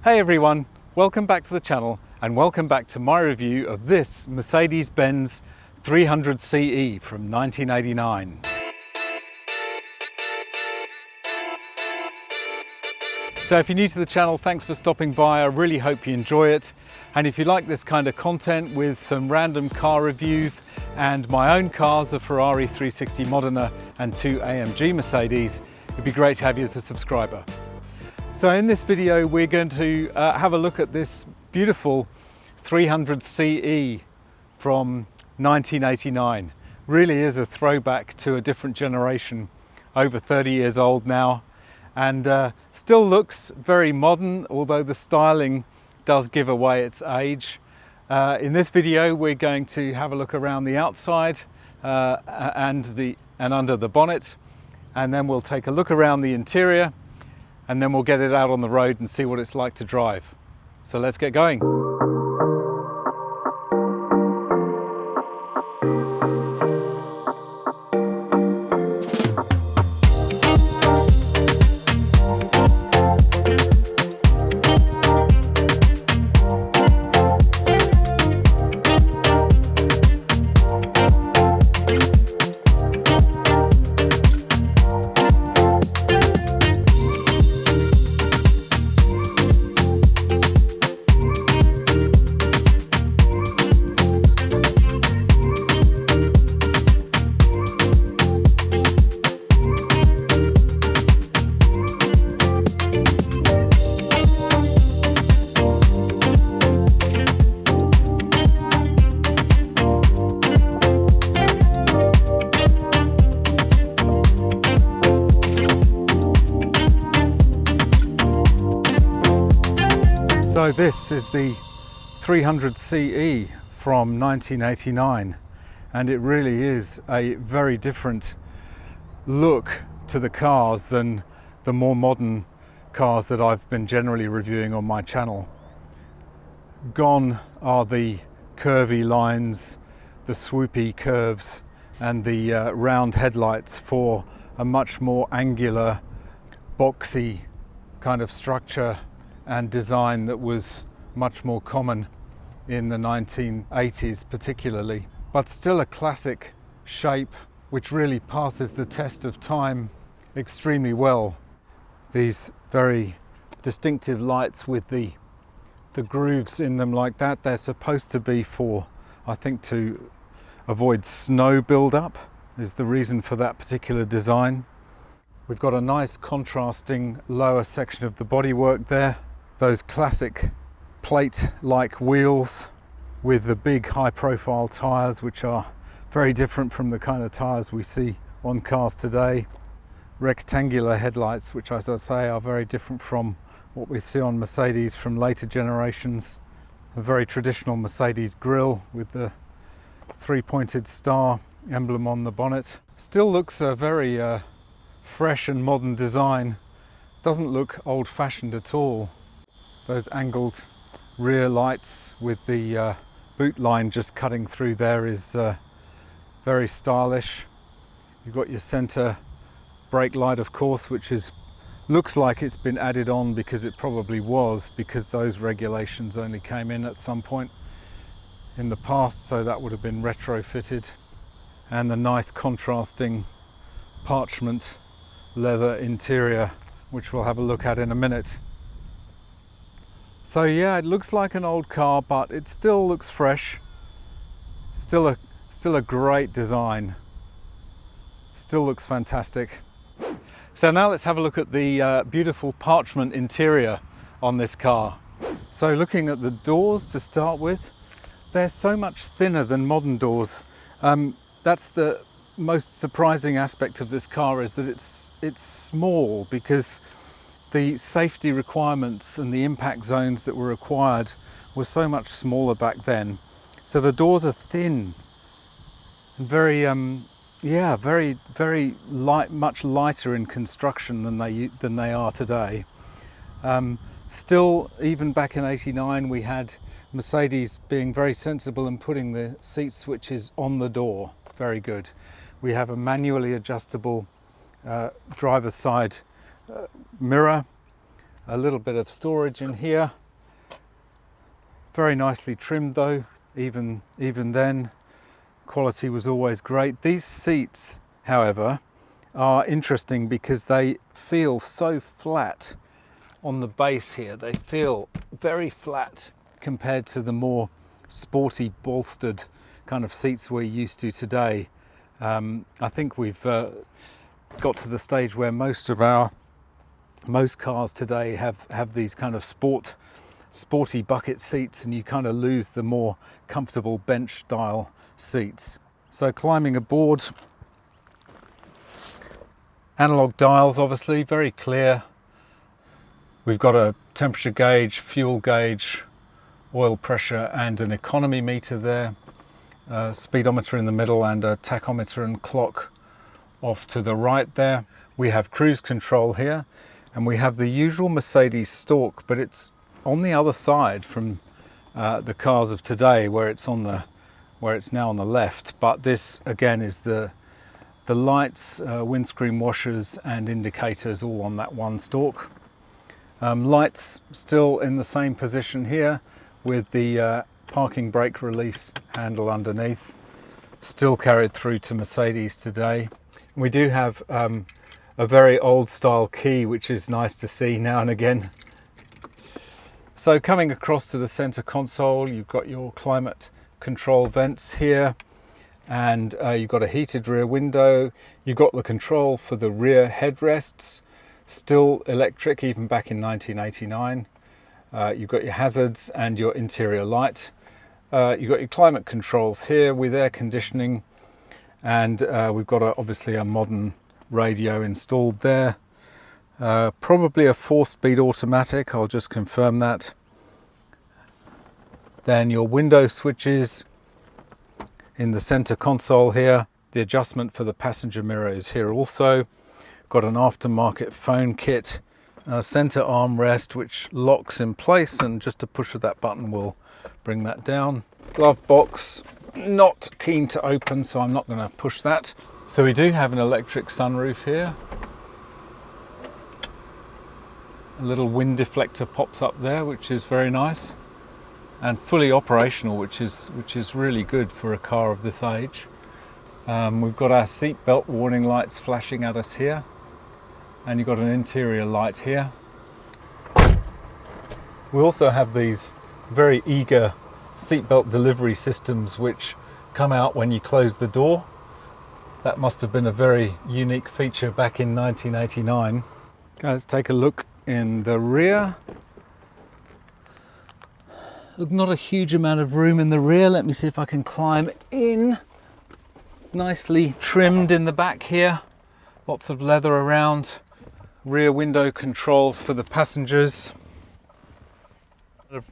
Hey everyone, welcome back to the channel and welcome back to my review of this Mercedes-Benz 300 CE from 1989. So if you're new to the channel, thanks for stopping by. I really hope you enjoy it. And if you like this kind of content with some random car reviews and my own cars, a Ferrari 360 Modena and two AMG Mercedes, it'd be great to have you as a subscriber. So in this video, we're going to have a look at this beautiful 300 CE from 1989. Really is a throwback to a different generation, over 30 years old now, and still looks very modern, although the styling does give away its age. In this video, we're going to have a look around the outside and under the bonnet, and then we'll take a look around the interior, and then we'll get it out on the road and see what it's like to drive. So let's get going. So this is the 300 CE from 1989, and it really is a very different look to the cars than the more modern cars that I've been generally reviewing on my channel. Gone are the curvy lines, the swoopy curves, and the round headlights for a much more angular, boxy kind of structure and design that was much more common in the 1980s particularly, but still a classic shape which really passes the test of time extremely well. These very distinctive lights with the grooves in them like that, they're supposed to be for, I think, to avoid snow build-up is the reason for that particular design. We've got a nice contrasting lower section of the bodywork there. Those classic plate-like wheels with the big high-profile tyres, which are very different from the kind of tyres we see on cars today. Rectangular headlights, which, as I say, are very different from what we see on Mercedes from later generations. A very traditional Mercedes grille with the three-pointed star emblem on the bonnet. Still looks a very fresh and modern design. Doesn't look old-fashioned at all. Those angled rear lights with the boot line just cutting through there is very stylish. You've got your center brake light, of course, which looks like it's been added on because it probably was, because those regulations only came in at some point in the past, so that would have been retrofitted. And the nice contrasting parchment leather interior, which we'll have a look at in a minute. So yeah, it looks like an old car, but it still looks fresh. Still a great design. Still looks fantastic. So now let's have a look at the beautiful parchment interior on this car. So looking at the doors to start with, they're so much thinner than modern doors. That's the most surprising aspect of this car, is that it's small, because the safety requirements and the impact zones that were required were so much smaller back then. So the doors are thin and very light, much lighter in construction than they are today. Still, even back in '89, we had Mercedes being very sensible and putting the seat switches on the door. Very good. We have a manually adjustable driver's side mirror A little bit of storage in here. Very nicely trimmed though, even then. Quality was always great. These seats, however, are interesting because they feel so flat on the base here. They feel very flat compared to the more sporty bolstered kind of seats we're used to today. I think we've got to the stage where most cars today have these kind of sporty bucket seats, and you kind of lose the more comfortable bench style seats. So climbing aboard, analog dials, obviously very clear. We've got a temperature gauge, fuel gauge, oil pressure and an economy meter there, speedometer in the middle and a tachometer and clock off to the right there. We have cruise control here, and we have the usual Mercedes stalk, but it's on the other side from the cars of today, where it's now on the left. But this again is the lights, windscreen washers and indicators all on that one stalk. Lights still in the same position here with the parking brake release handle underneath, still carried through to Mercedes today. We do have a very old style key, which is nice to see now and again. So coming across to the center console, you've got your climate control vents here, and you've got a heated rear window. You've got the control for the rear headrests, still electric even back in 1989. You've got your hazards and your interior light. You've got your climate controls here with air conditioning, and we've got obviously a modern radio installed there. Probably a 4-speed automatic, I'll just confirm that. Then your window switches in the center console here. The adjustment for the passenger mirror is here also. Got an aftermarket phone kit, center armrest which locks in place, and just a push of that button will bring that down. Glove box, not keen to open, so I'm not going to push that. So we do have an electric sunroof here. A little wind deflector pops up there, which is very nice and fully operational, which is really good for a car of this age. We've got our seat belt warning lights flashing at us here, and you've got an interior light here. We also have these very eager seatbelt delivery systems which come out when you close the door. That must have been a very unique feature back in 1989. Let's take a look in the rear. Look, not a huge amount of room in the rear. Let me see if I can climb in. Nicely trimmed in the back here. Lots of leather around. Rear window controls for the passengers.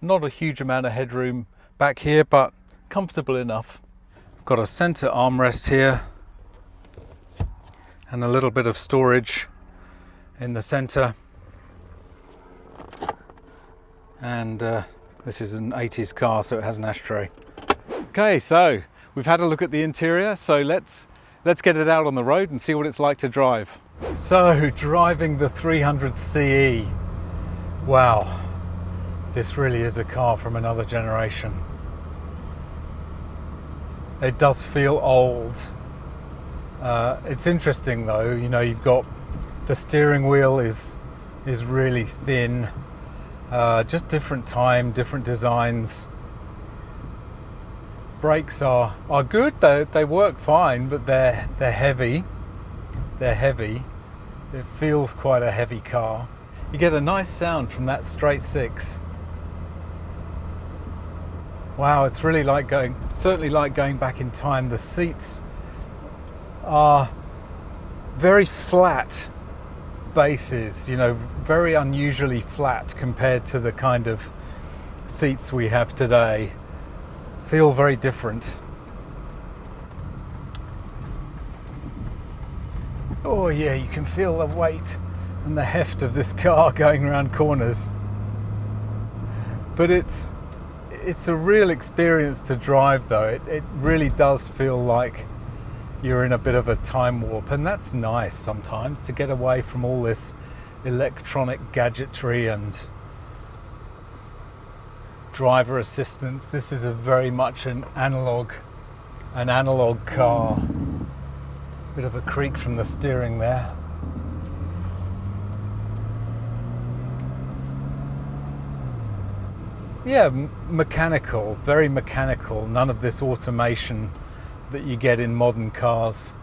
Not a huge amount of headroom back here, but comfortable enough. Got a center armrest here and a little bit of storage in the center. And this is an 80s car, so it has an ashtray. Okay, so we've had a look at the interior, so let's get it out on the road and see what it's like to drive. So driving the 300 CE, wow, this really is a car from another generation. It does feel old. It's interesting though, you know, you've got the steering wheel is really thin, just different time, different designs. Brakes are good though, they work fine, but they're heavy. They're heavy. It feels quite a heavy car. You get a nice sound from that straight six. Wow, it's really like certainly like going back in time. The seats are very flat bases, you know, very unusually flat compared to the kind of seats we have today. Feel very different. Oh yeah, you can feel the weight and the heft of this car going around corners. But it's a real experience to drive though. It really does feel like you're in a bit of a time warp, and that's nice sometimes, to get away from all this electronic gadgetry and driver assistance. This is very much an analog car. Bit of a creak from the steering there. Yeah, mechanical, very mechanical. None of this automation that you get in modern cars.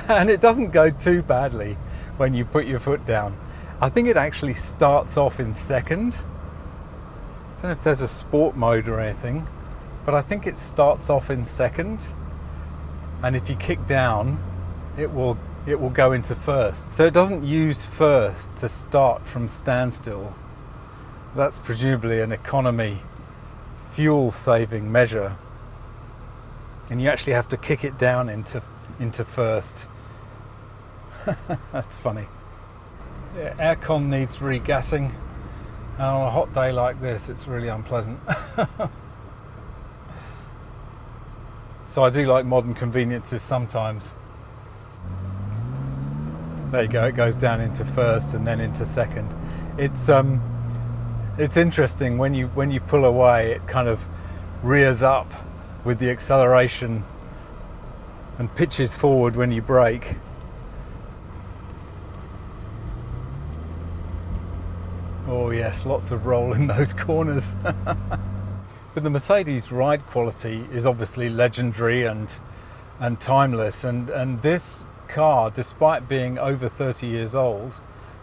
And it doesn't go too badly when you put your foot down. I think it actually starts off in second. I don't know if there's a sport mode or anything, but I think it starts off in second. And if you kick down, it will go into first. So it doesn't use first to start from standstill. That's presumably an economy fuel saving measure. And you actually have to kick it down into first. That's funny. Yeah, aircon needs regassing. And on a hot day like this, it's really unpleasant. So I do like modern conveniences sometimes. There you go, it goes down into first and then into second. It's interesting when you pull away, it kind of rears up with the acceleration and pitches forward when you brake. Oh yes, lots of roll in those corners. But the Mercedes ride quality is obviously legendary and timeless, and this car, despite being over 30 years old,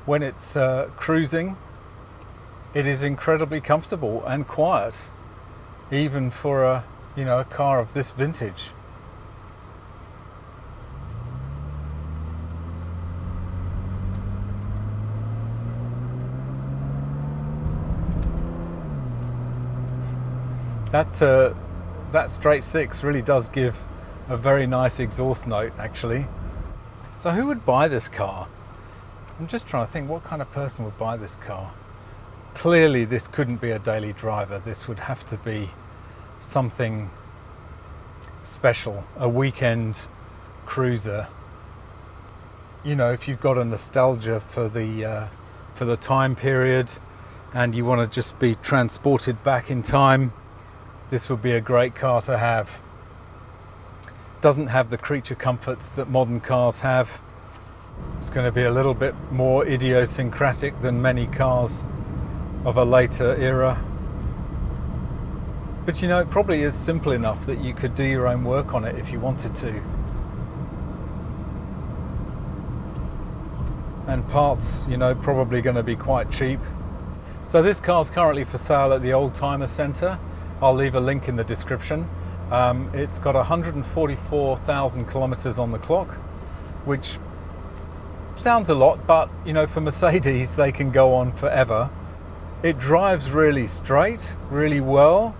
when it's cruising, it is incredibly comfortable and quiet, even for a car of this vintage. That straight six really does give a very nice exhaust note, actually. So who would buy this car? I'm just trying to think, what kind of person would buy this car? Clearly this couldn't be a daily driver. This would have to be something special, a weekend cruiser. You know, if you've got a nostalgia for the time period and you want to just be transported back in time, this would be a great car to have. Doesn't have the creature comforts that modern cars have. It's going to be a little bit more idiosyncratic than many cars of a later era. But you know, it probably is simple enough that you could do your own work on it if you wanted to. And parts, you know, probably going to be quite cheap. So this car's currently for sale at the Oldtimer Centre. I'll leave a link in the description. It's got 144,000 kilometers on the clock, which sounds a lot, but you know, for Mercedes, they can go on forever. It drives really straight, really well,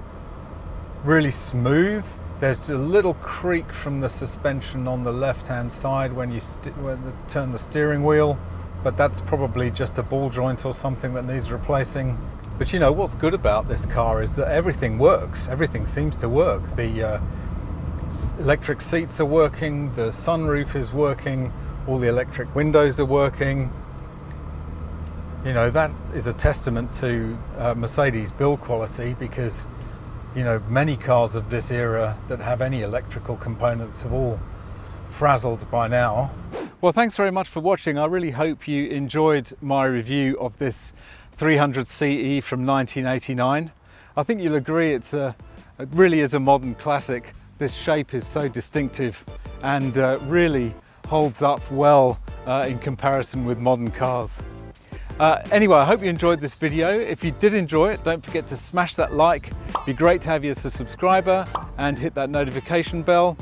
really smooth. There's a little creak from the suspension on the left-hand side when you turn the steering wheel, but that's probably just a ball joint or something that needs replacing. But you know, what's good about this car is that everything works. Everything seems to work. The electric seats are working, the sunroof is working, all the electric windows are working. You know, that is a testament to Mercedes build quality, because you know, many cars of this era that have any electrical components have all frazzled by now. Well, thanks very much for watching. I really hope you enjoyed my review of this 300 CE from 1989. I think you'll agree it really is a modern classic. This shape is so distinctive and really holds up well in comparison with modern cars. Anyway, I hope you enjoyed this video. If you did enjoy it, don't forget to smash that like. It'd be great to have you as a subscriber and hit that notification bell.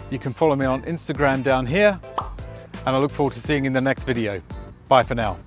You can follow me on Instagram down here, and I look forward to seeing you in the next video. Bye for now.